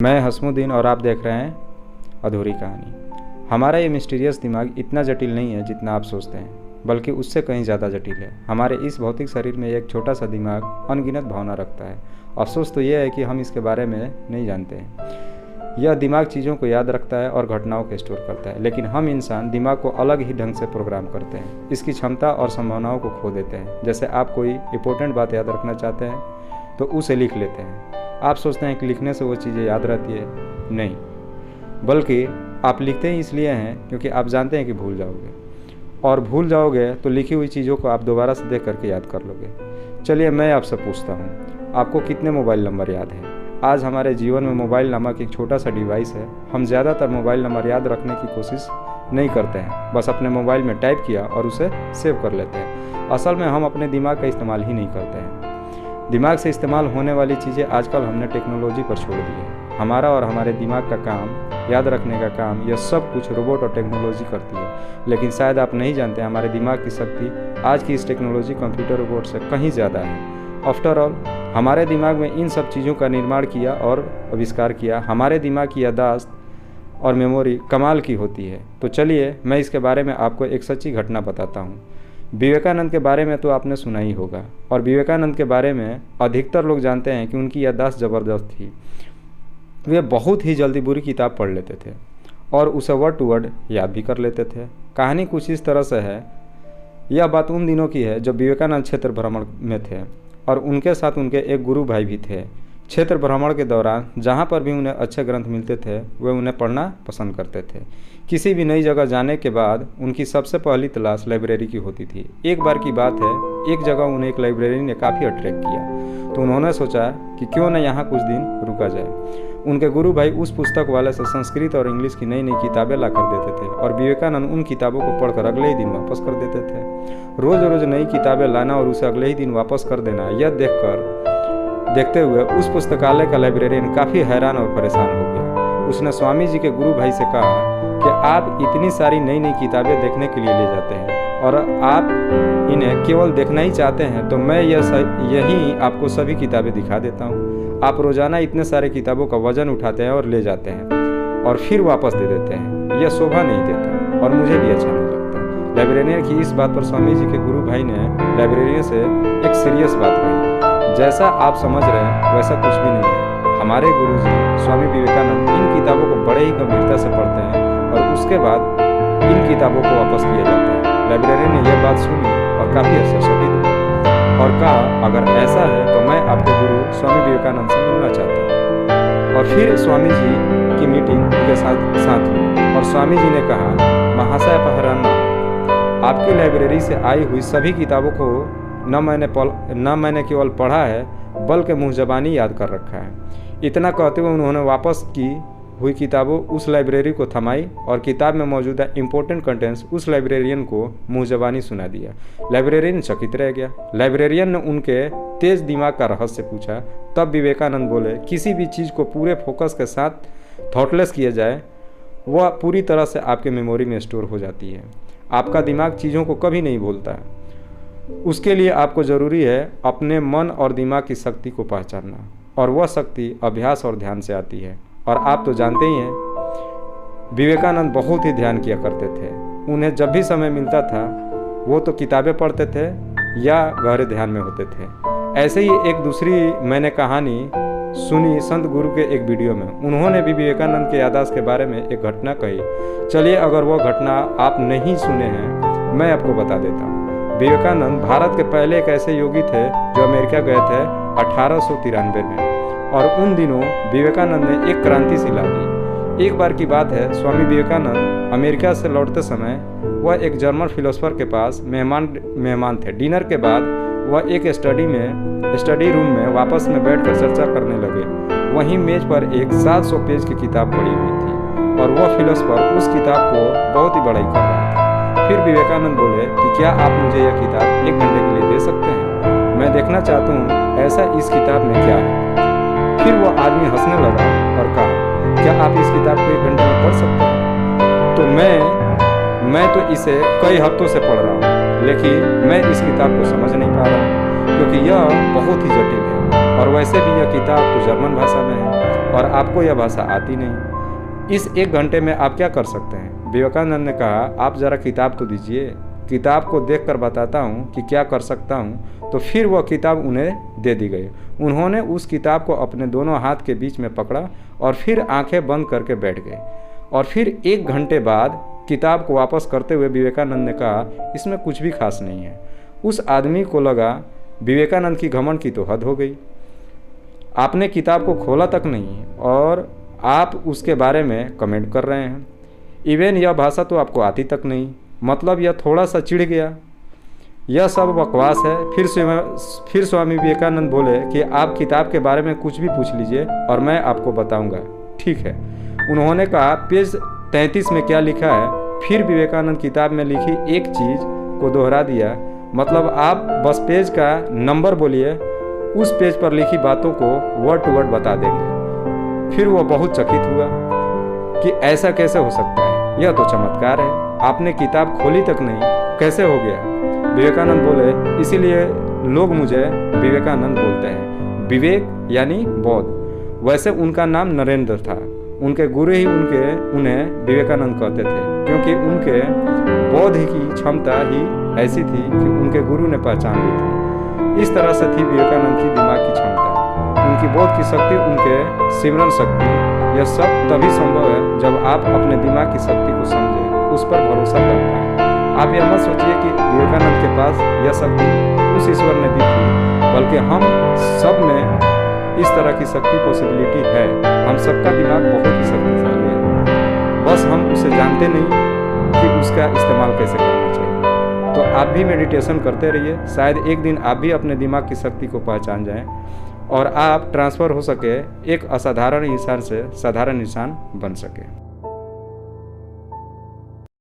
मैं हसमुद्दीन और आप देख रहे हैं अधूरी कहानी। हमारा ये मिस्टीरियस दिमाग इतना जटिल नहीं है जितना आप सोचते हैं, बल्कि उससे कहीं ज़्यादा जटिल है। हमारे इस भौतिक शरीर में एक छोटा सा दिमाग अनगिनत भावना रखता है। अफसोस तो यह है कि हम इसके बारे में नहीं जानते हैं। यह दिमाग चीज़ों को याद रखता है और घटनाओं को स्टोर करता है, लेकिन हम इंसान दिमाग को अलग ही ढंग से प्रोग्राम करते हैं। इसकी क्षमता और संभावनाओं को खो देते हैं। जैसे आप कोई इंपॉर्टेंट बात याद रखना चाहते हैं तो उसे लिख लेते हैं। आप सोचते हैं कि लिखने से वो चीज़ें याद रहती है, नहीं, बल्कि आप लिखते ही इसलिए हैं क्योंकि आप जानते हैं कि भूल जाओगे, और भूल जाओगे तो लिखी हुई चीज़ों को आप दोबारा से देख करके याद कर लोगे। चलिए मैं आपसे पूछता हूँ, आपको कितने मोबाइल नंबर याद हैं? आज हमारे जीवन में मोबाइल नामक एक छोटा सा डिवाइस है। हम ज़्यादातर मोबाइल नंबर याद रखने की कोशिश नहीं करते हैं, बस अपने मोबाइल में टाइप किया और उसे सेव कर लेते हैं। असल में हम अपने दिमाग का इस्तेमाल ही नहीं करते हैं। दिमाग से इस्तेमाल होने वाली चीज़ें आजकल हमने टेक्नोलॉजी पर छोड़ दी है। हमारा और हमारे दिमाग का काम, याद रखने का काम, यह सब कुछ रोबोट और टेक्नोलॉजी करती है। लेकिन शायद आप नहीं जानते, हमारे दिमाग की शक्ति आज की इस टेक्नोलॉजी कंप्यूटर रोबोट से कहीं ज़्यादा है। आफ्टर ऑल, हमारे दिमाग में इन सब चीज़ों का निर्माण किया और आविष्कार किया। हमारे दिमाग की याददाश्त और मेमोरी कमाल की होती है। तो चलिए मैं इसके बारे में आपको एक सच्ची घटना बताता हूँ। विवेकानंद के बारे में तो आपने सुना ही होगा, और विवेकानंद के बारे में अधिकतर लोग जानते हैं कि उनकी याददाश्त ज़बरदस्त थी। वे बहुत ही जल्दी बुरी किताब पढ़ लेते थे और उसे वर्ड टू वर्ड याद भी कर लेते थे। कहानी कुछ इस तरह से है। यह बात उन दिनों की है जब विवेकानंद क्षेत्र भ्रमण में थे और उनके साथ उनके एक गुरु भाई भी थे। क्षेत्र भ्रमण के दौरान जहाँ पर भी उन्हें अच्छे ग्रंथ मिलते थे वे उन्हें पढ़ना पसंद करते थे। किसी भी नई जगह जाने के बाद उनकी सबसे पहली तलाश लाइब्रेरी की होती थी। एक बार की बात है, एक जगह उन्हें एक लाइब्रेरी ने काफ़ी अट्रैक्ट किया, तो उन्होंने सोचा कि क्यों न यहाँ कुछ दिन रुका जाए। उनके गुरु भाई उस पुस्तक वाले से संस्कृत और इंग्लिश की नई नई किताबें ला कर देते थे और विवेकानंद उन किताबों को पढ़कर अगले ही दिन वापस कर देते थे। रोज़ रोज़ नई किताबें लाना और उसे अगले ही दिन वापस कर देना, यह देखते हुए उस पुस्तकालय का लाइब्रेरियन काफ़ी हैरान और परेशान हो गया। उसने स्वामी जी के गुरु भाई से कहा कि आप इतनी सारी नई नई किताबें देखने के लिए ले जाते हैं और आप इन्हें केवल देखना ही चाहते हैं, तो मैं यही आपको सभी किताबें दिखा देता हूँ। आप रोज़ाना इतने सारे किताबों का वजन उठाते हैं और ले जाते हैं और फिर वापस दे देते हैं। यह शोभा नहीं देता और मुझे भी अच्छा नहीं लगता। लाइब्रेरियन की इस बात पर स्वामी जी के गुरु भाई ने लाइब्रेरियन से एक सीरियस बात कही, जैसा आप समझ रहे हैं वैसा कुछ भी नहीं है। हमारे गुरुजी स्वामी विवेकानंद इन किताबों को बड़े ही गंभीरता से पढ़ते हैं और उसके बाद इन किताबों को वापस किया जाता है। लाइब्रेरियन ने यह बात सुनी और काफ़ी आश्चर्यचकित हुआ और कहा, अगर ऐसा है तो मैं आपके गुरु स्वामी विवेकानंद से मिलना चाहता हूँ। और फिर स्वामी जी की मीटिंग उनके साथ हुई और स्वामी जी ने कहा, महाशय पहराना, आपकी लाइब्रेरी से आई हुई सभी किताबों को न मैंने केवल पढ़ा है बल्कि मुँह ज़बानी याद कर रखा है। इतना कहते हुए उन्होंने वापस की हुई किताबों उस लाइब्रेरी को थमाई और किताब में मौजूदा इम्पोर्टेंट कंटेंट्स उस लाइब्रेरियन को मुँह ज़बानी सुना दिया। लाइब्रेरियन चकित रह गया। लाइब्रेरियन ने उनके तेज दिमाग का रहस्य पूछा। तब विवेकानंद बोले, किसी भी चीज़ को पूरे फोकस के साथ थॉटलेस किया जाए वह पूरी तरह से आपके मेमोरी में स्टोर हो जाती है। आपका दिमाग चीज़ों को कभी नहीं भूलता। उसके लिए आपको ज़रूरी है अपने मन और दिमाग की शक्ति को पहचानना, और वह शक्ति अभ्यास और ध्यान से आती है। और आप तो जानते ही हैं, विवेकानंद बहुत ही ध्यान किया करते थे। उन्हें जब भी समय मिलता था वो तो किताबें पढ़ते थे या गहरे ध्यान में होते थे। ऐसे ही एक दूसरी मैंने कहानी सुनी संत गुरु के एक वीडियो में। उन्होंने भी विवेकानंद के याददाश्त के बारे में एक घटना कही। चलिए अगर वह घटना आप नहीं सुने हैं मैं आपको बता देता हूँ। विवेकानंद भारत के पहले एक ऐसे योगी थे जो अमेरिका गए थे 1893 में, और उन दिनों विवेकानंद ने एक क्रांति सी ला दी। एक बार की बात है, स्वामी विवेकानंद अमेरिका से लौटते समय वह एक जर्मन फिलोसोफर के पास मेहमान थे। डिनर के बाद वह एक स्टडी रूम में वापस में बैठकर चर्चा करने लगे। वहीं मेज पर एक 700 पेज की किताब पड़ी हुई थी और वह फिलोसोफर उस किताब को बहुत ही बड़ाई कर रहा था। फिर विवेकानंद बोले कि क्या आप मुझे यह किताब 1 घंटे के लिए दे सकते हैं? मैं देखना चाहता हूँ ऐसा इस किताब में क्या है। फिर वो आदमी हंसने लगा और कहा, क्या आप इस किताब को 1 घंटे में पढ़ सकते हैं? तो मैं तो इसे कई हफ्तों से पढ़ रहा हूँ, लेकिन मैं इस किताब को समझ नहीं पा रहा हूँ क्योंकि यह बहुत ही जटिल है और वैसे भी यह किताब तो जर्मन भाषा में है। और आपको यह भाषा आती नहीं। इस 1 घंटे में आप क्या कर सकते हैं? विवेकानंद ने कहा, आप ज़रा किताब तो दीजिए, किताब को देखकर बताता हूँ कि क्या कर सकता हूँ। तो फिर वह किताब उन्हें दे दी गई। उन्होंने उस किताब को अपने दोनों हाथ के बीच में पकड़ा और फिर आंखें बंद करके बैठ गए। और फिर 1 घंटे बाद किताब को वापस करते हुए विवेकानंद ने कहा, इसमें कुछ भी खास नहीं है। उस आदमी को लगा विवेकानंद की घमंड की तो हद हो गई। आपने किताब को खोला तक नहीं और आप उसके बारे में कमेंट कर रहे हैं। इवन यह भाषा तो आपको आती तक नहीं, मतलब यह थोड़ा सा चिढ़ गया। यह सब बकवास है। फिर स्वामी विवेकानंद बोले कि आप किताब के बारे में कुछ भी पूछ लीजिए और मैं आपको बताऊंगा। ठीक है। उन्होंने कहा, पेज 33 में क्या लिखा है? फिर विवेकानंद किताब में लिखी एक चीज़ को दोहरा दिया, मतलब आप बस पेज का नंबर बोलिए, उस पेज पर लिखी बातों को वर्ड टू वर्ड बता देंगे। फिर वह बहुत चकित हुआ कि ऐसा कैसे हो सकता है, यह तो चमत्कार है। आपने किताब खोली तक नहीं, कैसे हो गया? विवेकानंद बोले, इसीलिए लोग मुझे विवेकानंद बोलते हैं। विवेक यानी बौद्ध। वैसे उनका नाम नरेंद्र था। उनके गुरु ही उन्हें विवेकानंद कहते थे, क्योंकि उनके बौद्ध की क्षमता ही ऐसी थी कि उनके गुरु ने पहचान ली थी। इस तरह से थी विवेकानंद की दिमाग की क्षमता, उनकी बौद्ध की शक्ति, उनके सिमरन शक्ति। यह सब तभी संभव है जब आप अपने दिमाग की शक्ति को समझें, उस पर भरोसा कर पाएं। आप यह मत सोचिए कि विवेकानंद के पास यह शक्ति उस ईश्वर ने दी थी, बल्कि हम सब में इस तरह की शक्ति पॉसिबिलिटी है। हम सबका दिमाग बहुत ही शक्तिशाली है, बस हम उसे जानते नहीं कि उसका इस्तेमाल कैसे करना चाहिए। तो आप भी मेडिटेशन करते रहिए, शायद एक दिन आप भी अपने दिमाग की शक्ति को पहचान जाएं और आप ट्रांसफ़र हो सके, एक असाधारण इंसान से साधारण इंसान बन सके।